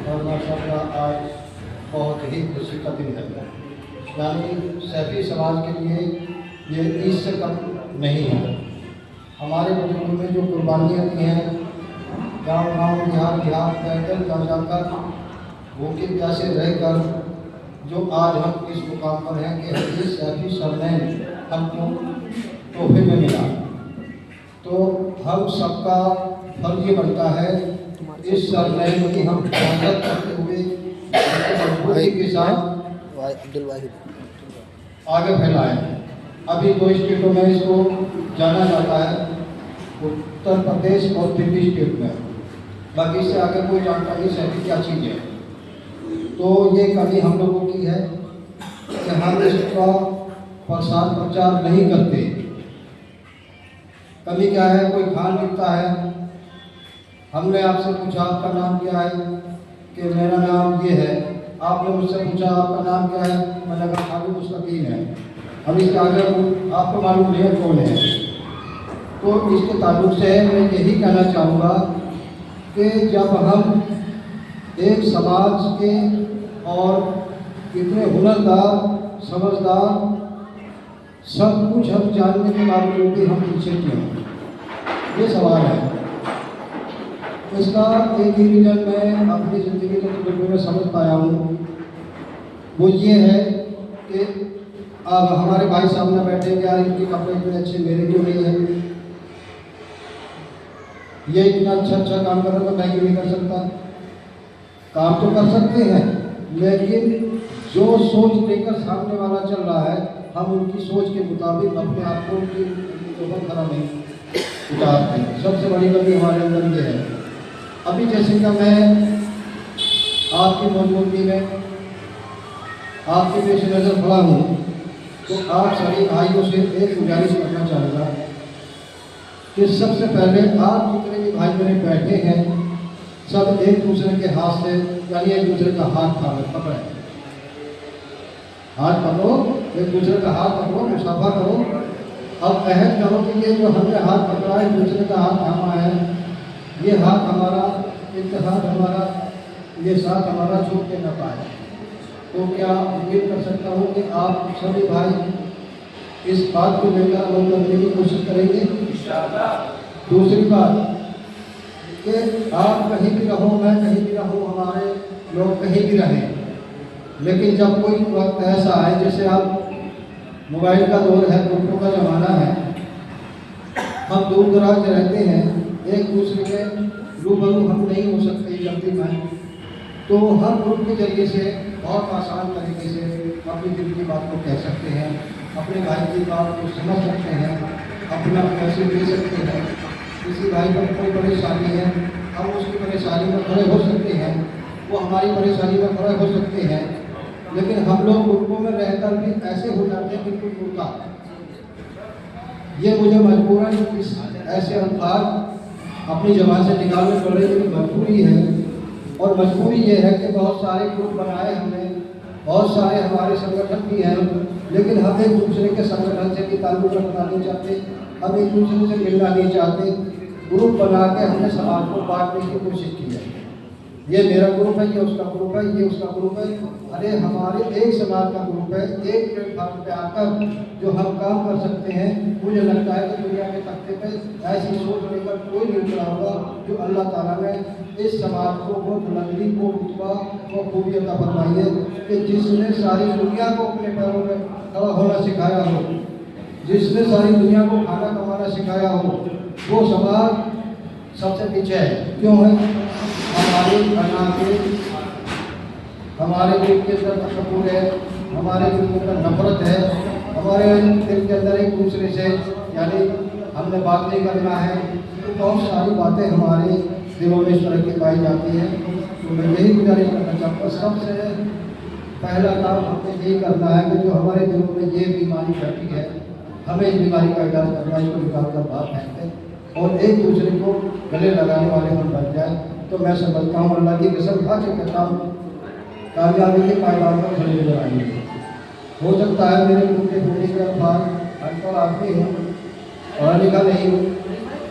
اور ماشاءاللہ آج بہت ہی خوشی کا دن ہے، یعنی سیفی سماج کے لیے یہ عید سے کم نہیں ہے۔ ہمارے بزرگوں نے جو قربانیاں دی ہیں، گاؤں گاؤں دیہات دیہات پیدل جا کر بھوکے پیاسے رہ کر جو آج ہم اس مقام پر ہیں کہ حدیث سیفی سرنیم ہم کو تحفے میں ملا، تو ہم سب کا فرض یہ بنتا ہے اس سرنیم کی ہم حفاظت کرتے ہوئے مضبوطی کے ساتھ آگے پھیلائیں۔ ابھی 2 اسٹیٹوں میں اس کو جانا جاتا ہے، اتر پردیش اور دلی اسٹیٹ میں، باقی اس سے آگے کوئی جانتا نہیں سیفی کیا چیز ہے۔ تو یہ کمی ہم لوگوں کی ہے کہ ہم اس کا پرساد پرچار نہیں کرتے۔ کمی کیا ہے؟ کوئی کھان لکھتا ہے، ہم نے آپ سے پوچھا آپ کا نام کیا ہے کہ میرا نام یہ ہے، آپ نے مجھ سے پوچھا آپ کا نام کیا ہے، میں نے کہا خالد مستقیم ہے، اب اس کے آگے آپ کو معلوم نہیں ہے کون ہے۔ تو اس کے تعلق سے میں یہی کہنا چاہوں گا کہ جب ہم ایک سماج کے اور اتنے ہنردار سمجھدار سب کچھ ہم جاننے کے باوجود بھی ہم پیچھے کیوں ہیں، یہ سوال ہے۔ اس کا ایک ہی ریزن میں اپنی زندگی کے تجربے میں سمجھ پایا ہوں، وہ یہ ہے کہ اب ہمارے بھائی سامنے بیٹھے کہ یار ان کے کپڑے اتنے اچھے میرے کیوں نہیں ہیں، یہ اتنا اچھا کام کر رہا تو میں کیوں نہیں کر سکتا؟ کام تو کر سکتے ہیں، لیکن جو سوچ لے کر سامنے والا چل رہا ہے ہم ان کی سوچ کے مطابق اپنے آپ کو ان کی طرح نہیں اتارتے۔ سب سے بڑی کمی ہمارے اندر یہ ہے۔ ابھی جیسے کہ میں آپ کی موجودگی میں آپ کے پیش نظر کھڑا ہوں، تو آپ سبھی بھائیوں سے ایک گزارش کرنا چاہوں گا کہ سب سے پہلے آپ جتنے بھی بھائی میرے بیٹھے ہیں سب ایک دوسرے کے ہاتھ سے، یعنی ایک دوسرے کا ہاتھ پکڑیں، ہاتھ پکڑو، ایک دوسرے کا ہاتھ پکڑو، مصافحہ کرو، اب عہد کرو کہ یہ جو ہم نے ہاتھ پکڑا ہے، ایک دوسرے کا ہاتھ تھاما ہے، یہ ہاتھ ہمارا، اتحاد ہمارا، یہ ساتھ ہمارا چھوٹ کے نہ پائے۔ تو کیا امید کر سکتا ہوں کہ آپ سبھی بھائی اس بات کو لے کر عمل کرنے کی کوشش کریں گے انشاءاللہ۔ دوسری بات کہ آپ کہیں بھی رہو، میں کہیں بھی رہوں، ہمارے لوگ کہیں بھی رہیں، لیکن جب کوئی وقت ایسا آئے جیسے آپ موبائل کا دور ہے، گروپوں کا زمانہ ہے، ہم دور دراز سے رہتے ہیں، ایک دوسرے کے روبرو ہم نہیں ہو سکتے جلدی میں، تو ہم گروپ کے ذریعے سے بہت آسان طریقے سے اپنی دل کی بات کو کہہ سکتے ہیں، اپنے بھائی کی بات کو سمجھ سکتے ہیں، اپنا پیسے دے سکتے ہیں۔ کسی بھائی پر کوئی پریشانی ہے، ہم اس کی پریشانی میں کھڑے ہو سکتے ہیں، وہ ہماری پریشانی میں کھڑے ہو سکتے ہیں، لیکن ہم لوگ گروپوں میں رہ کر بھی ایسے ہو جاتے ہیں بالکل الٹا۔ یہ مجھے مجبوراً ایسے الفاظ اپنی زبان سے نکالنے پڑے، لیکن مجبوری ہے، اور مجبوری یہ ہے کہ بہت سارے گروپ بنائے ہم نے، بہت سارے ہمارے سنگٹھن بھی ہیں، لیکن ہم ایک دوسرے کے سنگٹھن سے بھی تعلق رکھنا نہیں چاہتے، ہم ایک دوسرے سے ملنا نہیں چاہتے، گروپ بنا کے ہم نے سماج کو بانٹنے کی کوشش کی ہے۔ یہ میرا گروپ ہے، یہ اس کا گروپ ہے، یہ اس کا گروپ ہے، ارے ہمارے ایک سماج کا گروپ ہے، ایک پلیٹ فارم پہ آ کر جو ہم کام کر سکتے ہیں۔ مجھے لگتا ہے کہ دنیا کے تختے پہ ایسی سوچ لے کر کوئی نہیں کھڑا ہوگا جو اللہ تعالیٰ نے اس سماج کو وہ بلندی کو رتبہ وہ خوبی عطا فرمائی ہے کہ جس نے ساری دنیا کو اپنے پیروں میں کھڑا ہونا سکھایا ہو، جس نے ساری دنیا کو کھانا کمانا سکھایا ہو، وہ سماج سب سے پیچھے ہے۔ کیوں ہے؟ ہمارے بنا کے ہمارے دل کے اندر تکبر ہے، ہمارے دل کے اندر نفرت ہے، ہمارے دل کے اندر ایک دوسرے سے یعنی ہم نے بات نہیں کرنا ہے، تو بہت ساری باتیں ہمارے دلوں میں اس طرح کی پائی جاتی ہیں۔ تو میں یہی گزارش کرنا چاہتا ہوں، سب سے پہلا کام ہم نے یہی کرنا ہے کہ جو ہمارے دلوں میں یہ بیماری بیٹھی ہے، ہمیں اس بیماری کا علاج کرنا ہے، اس کو نکال کر باہر پھینکتے اور ایک دوسرے کو گلے لگانے والے ہم بن جائیں، تو میں سمجھتا ہوں اللہ کی قسم کھا کے کہتا ہوں کامیابی کے پائیدار پر کھڑے نظر آئیں گے۔ ہو سکتا ہے میرے منہ کے بولنے کے الفاظ ان پڑھ آدمی ہوں، پڑھا لکھا نہیں ہوں،